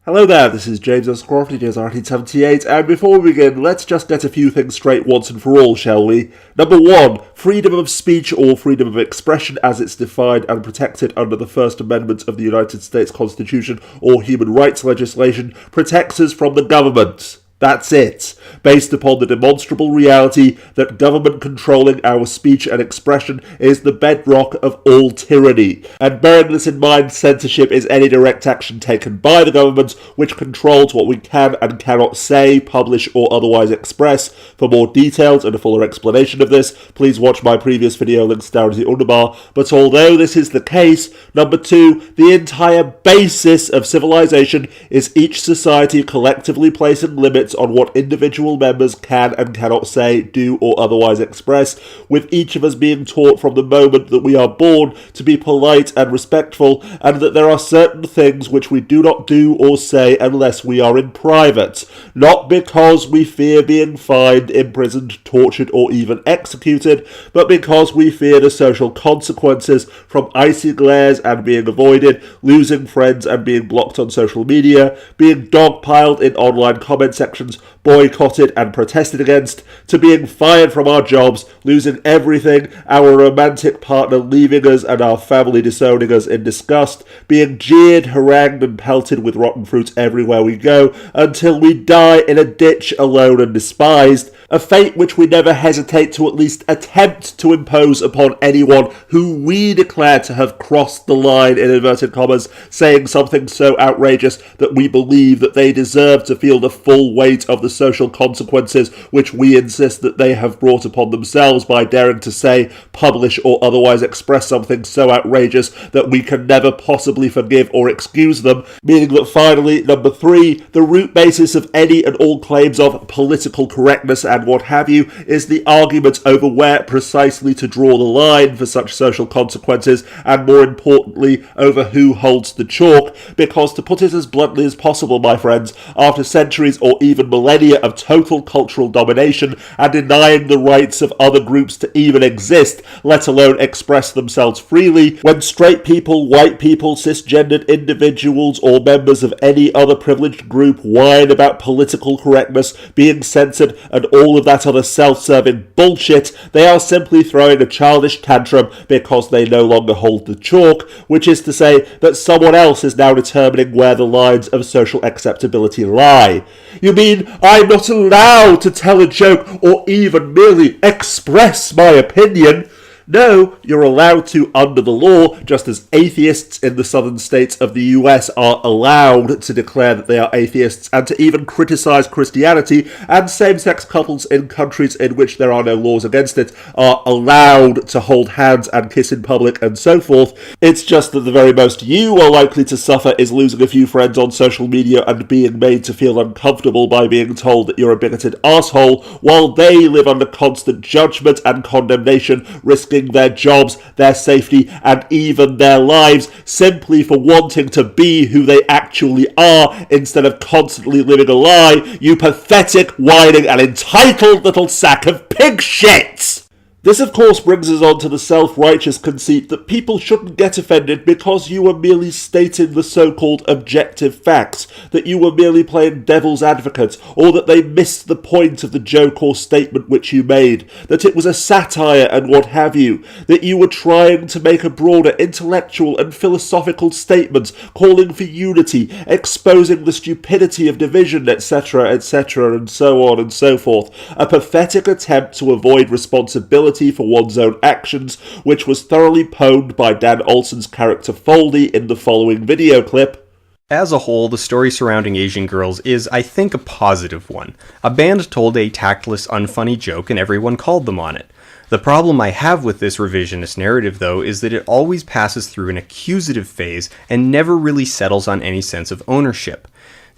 Hello there, this is James S. Croft, it is RT78, and before we begin, let's just get a few things straight once and for all, shall we? Number 1, freedom of speech or freedom of expression as it's defined and protected under the First Amendment of the United States Constitution or human rights legislation protects us from the government. That's it, based upon the demonstrable reality that government controlling our speech and expression is the bedrock of all tyranny. And bearing this in mind, censorship is any direct action taken by the government which controls what we can and cannot say, publish or otherwise express. For more details and a fuller explanation of this, please watch my previous video, links down in the underbar. But although this is the case, number 2, the entire basis of civilization is each society collectively placing limits on what individual members can and cannot say, do or otherwise express, with each of us being taught from the moment that we are born to be polite and respectful, and that there are certain things which we do not do or say unless we are in private, not because we fear being fined, imprisoned, tortured or even executed, but because we fear the social consequences from icy glares and being avoided, losing friends and being blocked on social media, being dogpiled in online comment sections, boycotted and protested against, to being fired from our jobs, losing everything, our romantic partner leaving us and our family disowning us in disgust, being jeered, harangued and pelted with rotten fruit everywhere we go, until we die in a ditch alone and despised, a fate which we never hesitate to at least attempt to impose upon anyone who we declare to have crossed the line, in inverted commas, saying something so outrageous that we believe that they deserve to feel the full weight of the social consequences which we insist that they have brought upon themselves by daring to say, publish or otherwise express something so outrageous that we can never possibly forgive or excuse them, meaning that finally, number 3, the root basis of any and all claims of political correctness and what have you is the argument over where precisely to draw the line for such social consequences, and more importantly, over who holds the chalk, because to put it as bluntly as possible, my friends, after centuries or even millennia of total cultural domination and denying the rights of other groups to even exist, let alone express themselves freely, when straight people, white people, cisgendered individuals or members of any other privileged group whine about political correctness, being censored and all of that other self-serving bullshit, they are simply throwing a childish tantrum because they no longer hold the chalk, which is to say that someone else is now determining where the lines of social acceptability lie. You mean I'm not allowed to tell a joke or even merely express my opinion? No, you're allowed to under the law, just as atheists in the southern states of the US are allowed to declare that they are atheists and to even criticize Christianity, and same-sex couples in countries in which there are no laws against it are allowed to hold hands and kiss in public and so forth. It's just that the very most you are likely to suffer is losing a few friends on social media and being made to feel uncomfortable by being told that you're a bigoted asshole, while they live under constant judgment and condemnation, risking their jobs, their safety, and even their lives simply for wanting to be who they actually are instead of constantly living a lie, you pathetic, whining, and entitled little sack of pig shit! This, of course, brings us on to the self-righteous conceit that people shouldn't get offended because you were merely stating the so-called objective facts, that you were merely playing devil's advocate, or that they missed the point of the joke or statement which you made, that it was a satire and what have you, that you were trying to make a broader intellectual and philosophical statement, calling for unity, exposing the stupidity of division, etc., etc., and so on and so forth, a pathetic attempt to avoid responsibility for one's own actions, which was thoroughly pwned by Dan Olsen's character Foldy in the following video clip. As a whole, the story surrounding Asian Girls is, I think, a positive one. A band told a tactless, unfunny joke and everyone called them on it. The problem I have with this revisionist narrative, though, is that it always passes through an accusative phase and never really settles on any sense of ownership.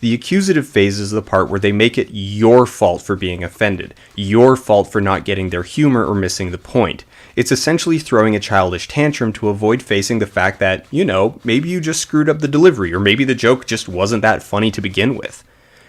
The accusative phase is the part where they make it your fault for being offended, your fault for not getting their humor or missing the point. It's essentially throwing a childish tantrum to avoid facing the fact that, maybe you just screwed up the delivery, or maybe the joke just wasn't that funny to begin with.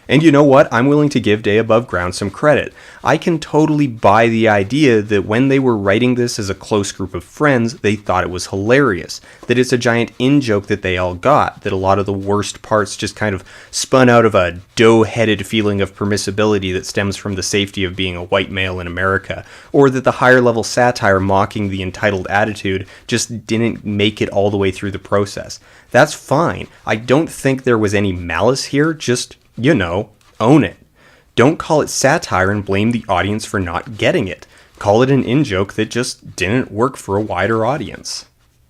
And you know what? I'm willing to give Day Above Ground some credit. I can totally buy the idea that when they were writing this as a close group of friends, they thought it was hilarious. That it's a giant in-joke that they all got. That a lot of the worst parts just kind of spun out of a dough-headed feeling of permissibility that stems from the safety of being a white male in America. Or that the higher-level satire mocking the entitled attitude just didn't make it all the way through the process. That's fine. I don't think there was any malice here, just, own it. Don't call it satire and blame the audience for not getting it. Call it an in-joke that just didn't work for a wider audience.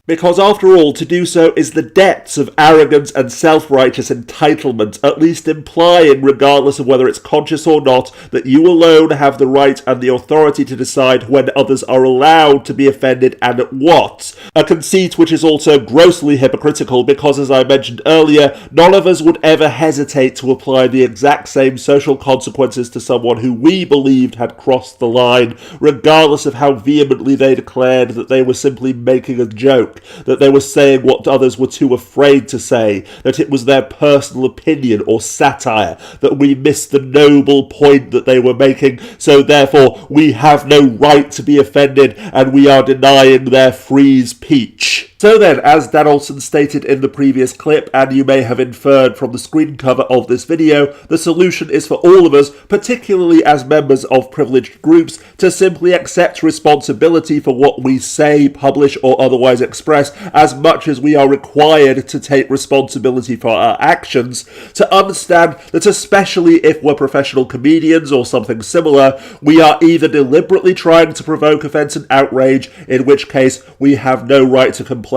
Because after all, to do so is the depths of arrogance and self-righteous entitlement, at least implying, regardless of whether it's conscious or not, that you alone have the right and the authority to decide when others are allowed to be offended and at what. A conceit which is also grossly hypocritical because, as I mentioned earlier, none of us would ever hesitate to apply the exact same social consequences to someone who we believed had crossed the line, regardless of how vehemently they declared that they were simply making a joke. That they were saying what others were too afraid to say, that it was their personal opinion or satire, that we missed the noble point that they were making, so therefore we have no right to be offended and we are denying their free speech. So then, as Dan Olsen stated in the previous clip, and you may have inferred from the screen cover of this video, the solution is for all of us, particularly as members of privileged groups, to simply accept responsibility for what we say, publish, or otherwise express, as much as we are required to take responsibility for our actions, to understand that especially if we're professional comedians or something similar, we are either deliberately trying to provoke offence and outrage, in which case we have no right to complain.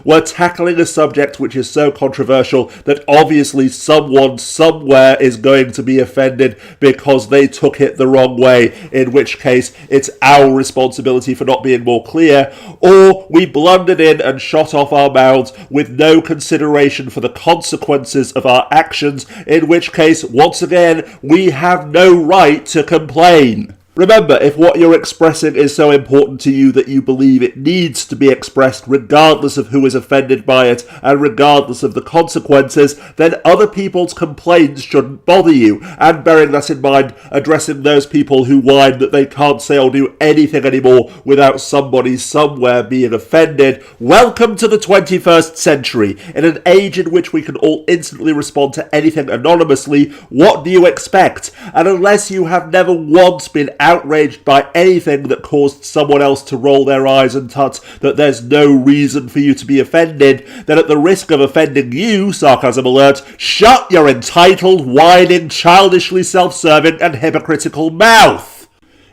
We're tackling a subject which is so controversial that obviously someone somewhere is going to be offended because they took it the wrong way, in which case it's our responsibility for not being more clear, or we blundered in and shot off our mouths with no consideration for the consequences of our actions, in which case, once again, we have no right to complain. Remember, if what you're expressing is so important to you that you believe it needs to be expressed regardless of who is offended by it and regardless of the consequences, then other people's complaints shouldn't bother you. And bearing that in mind, addressing those people who whine that they can't say or do anything anymore without somebody somewhere being offended, welcome to the 21st century. In an age in which we can all instantly respond to anything anonymously, what do you expect? And unless you have never once been outraged by anything that caused someone else to roll their eyes and tut that there's no reason for you to be offended, then at the risk of offending you, sarcasm alert, shut your entitled, whining, childishly self-serving and hypocritical mouth.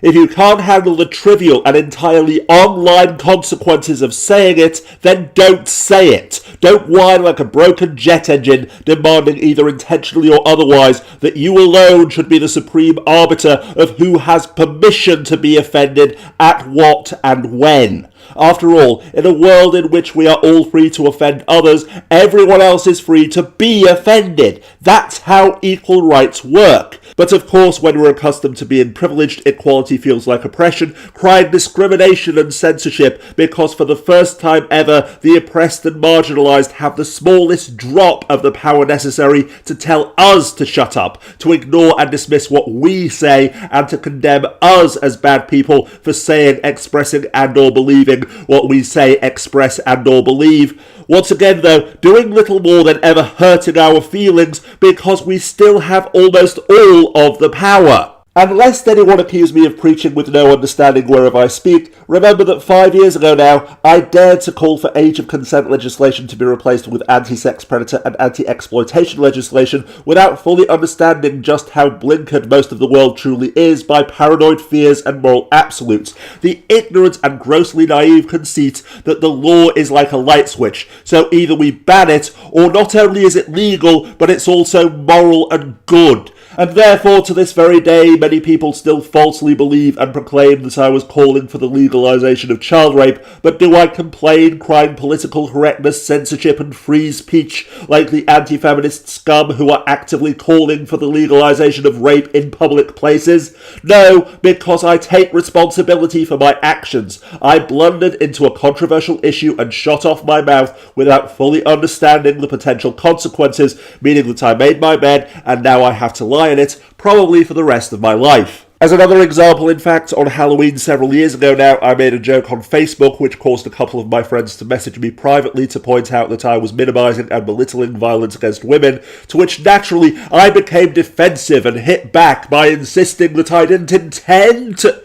If you can't handle the trivial and entirely online consequences of saying it, then don't say it. Don't whine like a broken jet engine, demanding either intentionally or otherwise that you alone should be the supreme arbiter of who has permission to be offended, at what and when. After all, in a world in which we are all free to offend others, everyone else is free to be offended. That's how equal rights work. But of course, when we're accustomed to being privileged, equality feels like oppression, crying discrimination and censorship, because for the first time ever, the oppressed and marginalised have the smallest drop of the power necessary to tell us to shut up, to ignore and dismiss what we say, and to condemn us as bad people for saying, expressing and or believing what we say, express and or believe. Once again though, doing little more than ever hurting our feelings because we still have almost all of the power. And lest anyone accuse me of preaching with no understanding wherever I speak, remember that 5 years ago now, I dared to call for age of consent legislation to be replaced with anti-sex predator and anti-exploitation legislation without fully understanding just how blinkered most of the world truly is by paranoid fears and moral absolutes. The ignorant and grossly naive conceit that the law is like a light switch, so either we ban it, or not only is it legal, but it's also moral and good. And therefore, to this very day, many people still falsely believe and proclaim that I was calling for the legalisation of child rape, but do I complain, crying political correctness, censorship and free speech like the anti-feminist scum who are actively calling for the legalisation of rape in public places? No, because I take responsibility for my actions. I blundered into a controversial issue and shot off my mouth without fully understanding the potential consequences, meaning that I made my bed and now I have to lie rely on it, probably for the rest of my life. As another example, in fact, on Halloween several years ago now, I made a joke on Facebook which caused a couple of my friends to message me privately to point out that I was minimising and belittling violence against women, to which naturally I became defensive and hit back by insisting that I didn't intend to...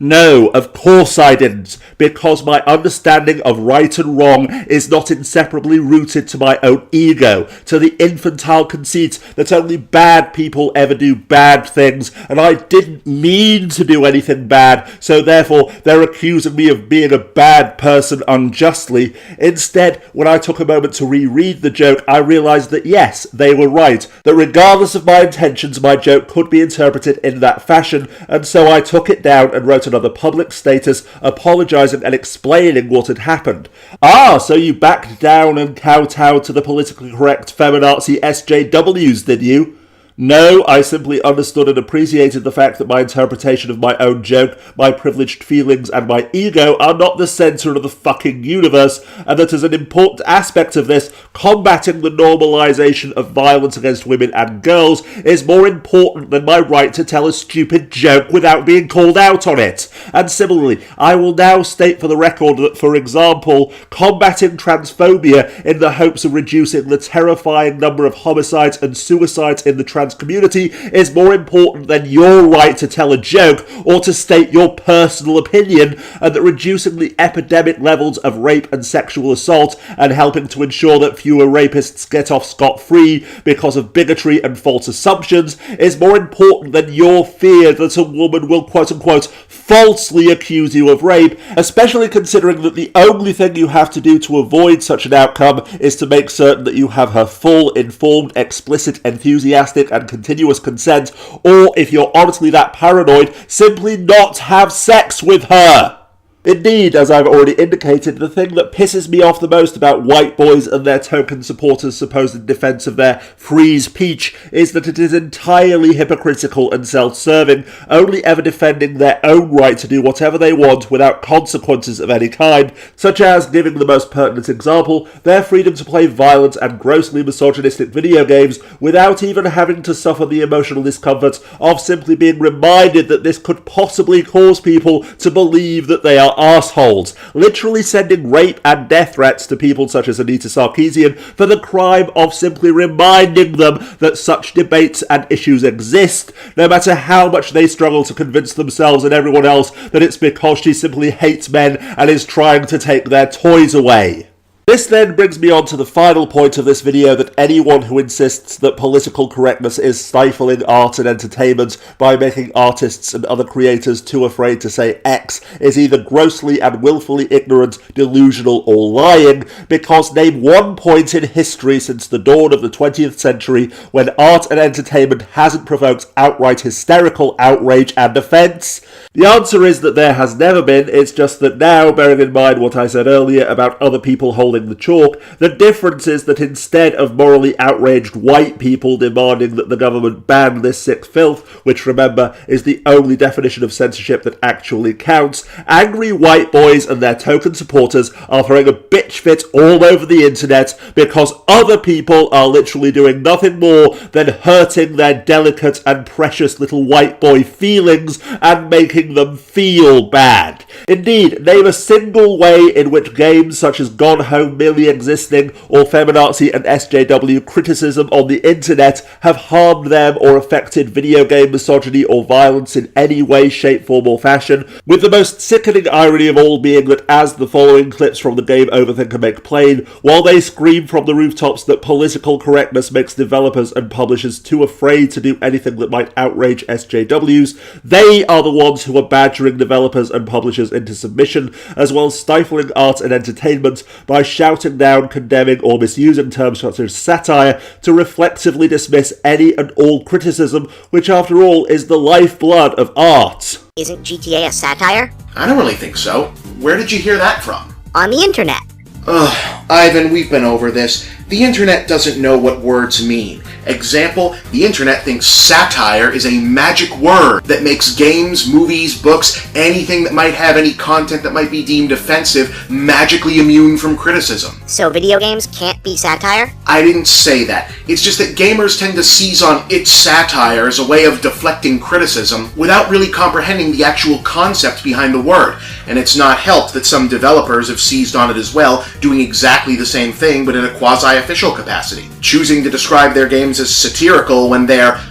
No, of course I didn't, because my understanding of right and wrong is not inseparably rooted to my own ego, to the infantile conceit that only bad people ever do bad things, and I didn't mean to do anything bad, so therefore they're accusing me of being a bad person unjustly. Instead, when I took a moment to reread the joke, I realised that yes, they were right, that regardless of my intentions, my joke could be interpreted in that fashion, and so I took it down and wrote another public status apologising and explaining what had happened. Ah, so you backed down and kowtowed to the politically correct feminazi SJWs, did you? No, I simply understood and appreciated the fact that my interpretation of my own joke, my privileged feelings, and my ego are not the centre of the fucking universe, and that as an important aspect of this, combating the normalisation of violence against women and girls is more important than my right to tell a stupid joke without being called out on it. And similarly, I will now state for the record that, for example, combating transphobia in the hopes of reducing the terrifying number of homicides and suicides in the trans community is more important than your right to tell a joke or to state your personal opinion, and that reducing the epidemic levels of rape and sexual assault and helping to ensure that fewer rapists get off scot-free because of bigotry and false assumptions is more important than your fear that a woman will quote-unquote falsely accuse you of rape, especially considering that the only thing you have to do to avoid such an outcome is to make certain that you have her full, informed, explicit, enthusiastic and continuous consent, or if you're honestly that paranoid, simply not have sex with her. Indeed, as I've already indicated, the thing that pisses me off the most about white boys and their token supporters' supposed defence of their free speech is that it is entirely hypocritical and self-serving, only ever defending their own right to do whatever they want without consequences of any kind, such as, giving the most pertinent example, their freedom to play violent and grossly misogynistic video games without even having to suffer the emotional discomfort of simply being reminded that this could possibly cause people to believe that they are arseholes, literally sending rape and death threats to people such as Anita Sarkeesian for the crime of simply reminding them that such debates and issues exist, no matter how much they struggle to convince themselves and everyone else that it's because she simply hates men and is trying to take their toys away. This then brings me on to the final point of this video, that anyone who insists that political correctness is stifling art and entertainment by making artists and other creators too afraid to say X is either grossly and willfully ignorant, delusional, or lying, because name one point in history since the dawn of the 20th century when art and entertainment hasn't provoked outright hysterical outrage and offence. The answer is that there has never been. It's just that now, bearing in mind what I said earlier about other people holding the chalk, the difference is that instead of morally outraged white people demanding that the government ban this sick filth, which remember is the only definition of censorship that actually counts, angry white boys and their token supporters are throwing a bitch fit all over the internet because other people are literally doing nothing more than hurting their delicate and precious little white boy feelings and making them feel bad. Indeed, name a single way in which games such as Gone Home merely existing or feminazi and SJW criticism on the internet have harmed them or affected video game misogyny or violence in any way, shape, form or fashion, with the most sickening irony of all being that, as the following clips from the Game Overthinker make plain, while they scream from the rooftops that political correctness makes developers and publishers too afraid to do anything that might outrage SJWs, they are the ones who are badgering developers and publishers into submission, as well as stifling art and entertainment by shouting down, condemning or misusing terms such as satire to reflexively dismiss any and all criticism, which after all is the lifeblood of art. Isn't GTA a satire? I don't really think so. Where did you hear that from? On the internet. Ugh, Ivan, we've been over this. The internet doesn't know what words mean. Example, the internet thinks satire is a magic word that makes games, movies, books, anything that might have any content that might be deemed offensive magically immune from criticism. So video games can't be satire? I didn't say that. It's just that gamers tend to seize on its satire as a way of deflecting criticism without really comprehending the actual concept behind the word. And it's not helped that some developers have seized on it as well, doing exactly the same thing but in a quasi-official capacity, choosing to describe their games as satirical when they're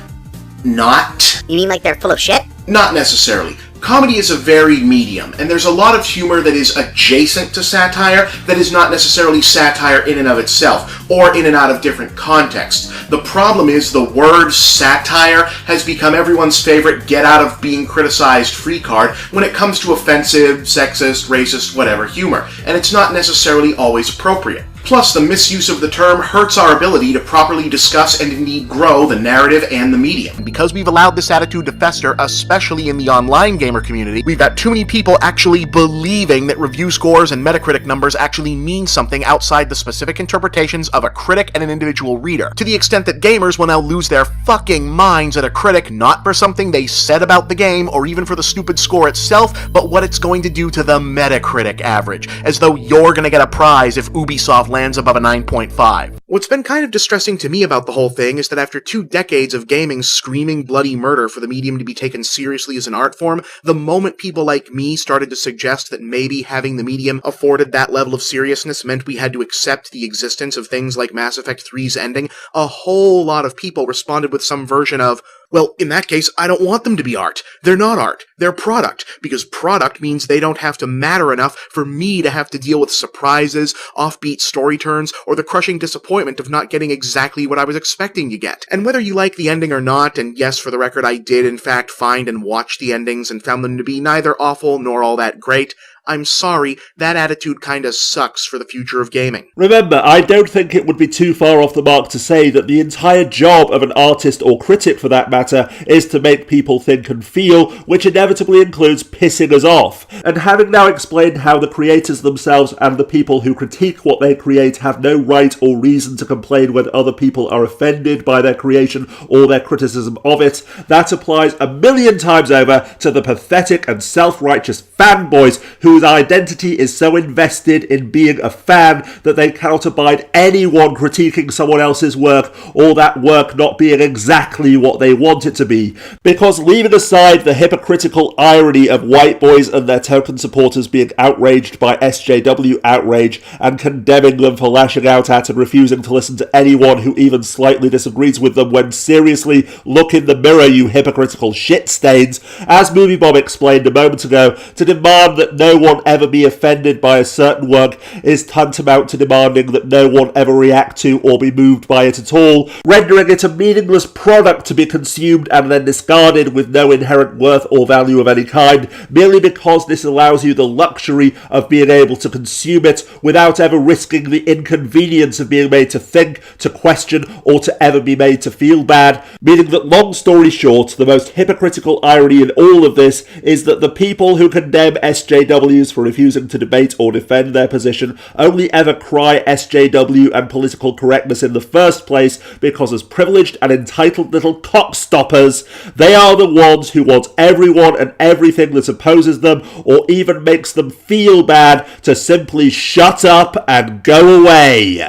not. You mean like they're full of shit? Not necessarily. Comedy is a varied medium, and there's a lot of humor that is adjacent to satire that is not necessarily satire in and of itself, or in and out of different contexts. The problem is the word satire has become everyone's favorite get-out-of-being-criticized free card when it comes to offensive, sexist, racist, whatever humor, and it's not necessarily always appropriate. Plus, the misuse of the term hurts our ability to properly discuss and indeed grow the narrative and the medium. Because we've allowed this attitude to fester, especially in the online gamer community, we've got too many people actually believing that review scores and Metacritic numbers actually mean something outside the specific interpretations of a critic and an individual reader, to the extent that gamers will now lose their fucking minds at a critic not for something they said about the game or even for the stupid score itself, but what it's going to do to the Metacritic average, as though you're gonna get a prize if Ubisoft lands above a 9.5. What's been kind of distressing to me about the whole thing is that after 2 decades of gaming screaming bloody murder for the medium to be taken seriously as an art form, the moment people like me started to suggest that maybe having the medium afforded that level of seriousness meant we had to accept the existence of things like Mass Effect 3's ending, a whole lot of people responded with some version of, well, in that case, I don't want them to be art. They're not art. They're product. Because product means they don't have to matter enough for me to have to deal with surprises, offbeat story turns, or the crushing disappointment of not getting exactly what I was expecting to get. And whether you like the ending or not, and yes, for the record, I did in fact find and watch the endings and found them to be neither awful nor all that great, I'm sorry, that attitude kinda sucks for the future of gaming. Remember, I don't think it would be too far off the mark to say that the entire job of an artist or critic for that matter is to make people think and feel, which inevitably includes pissing us off. And having now explained how the creators themselves and the people who critique what they create have no right or reason to complain when other people are offended by their creation or their criticism of it, that applies a million times over to the pathetic and self-righteous fanboys whose identity is so invested in being a fan that they cannot abide anyone critiquing someone else's work or that work not being exactly what they want it to be. Because leaving aside the hypocritical irony of white boys and their token supporters being outraged by SJW outrage and condemning them for lashing out at and refusing to listen to anyone who even slightly disagrees with them when seriously, look in the mirror, you hypocritical shit stains, as MovieBob explained a moment ago, to demand that no one ever be offended by a certain work is tantamount to demanding that no one ever react to or be moved by it at all, rendering it a meaningless product to be consumed and then discarded with no inherent worth or value of any kind, merely because this allows you the luxury of being able to consume it without ever risking the inconvenience of being made to think, to question, or to ever be made to feel bad, meaning that, long story short, the most hypocritical irony in all of this is that the people who condemn SJWs for refusing to debate or defend their position only ever cry SJW and political correctness in the first place because as privileged and entitled little cockstoppers, they are the ones who want everyone and everything that opposes them or even makes them feel bad to simply shut up and go away.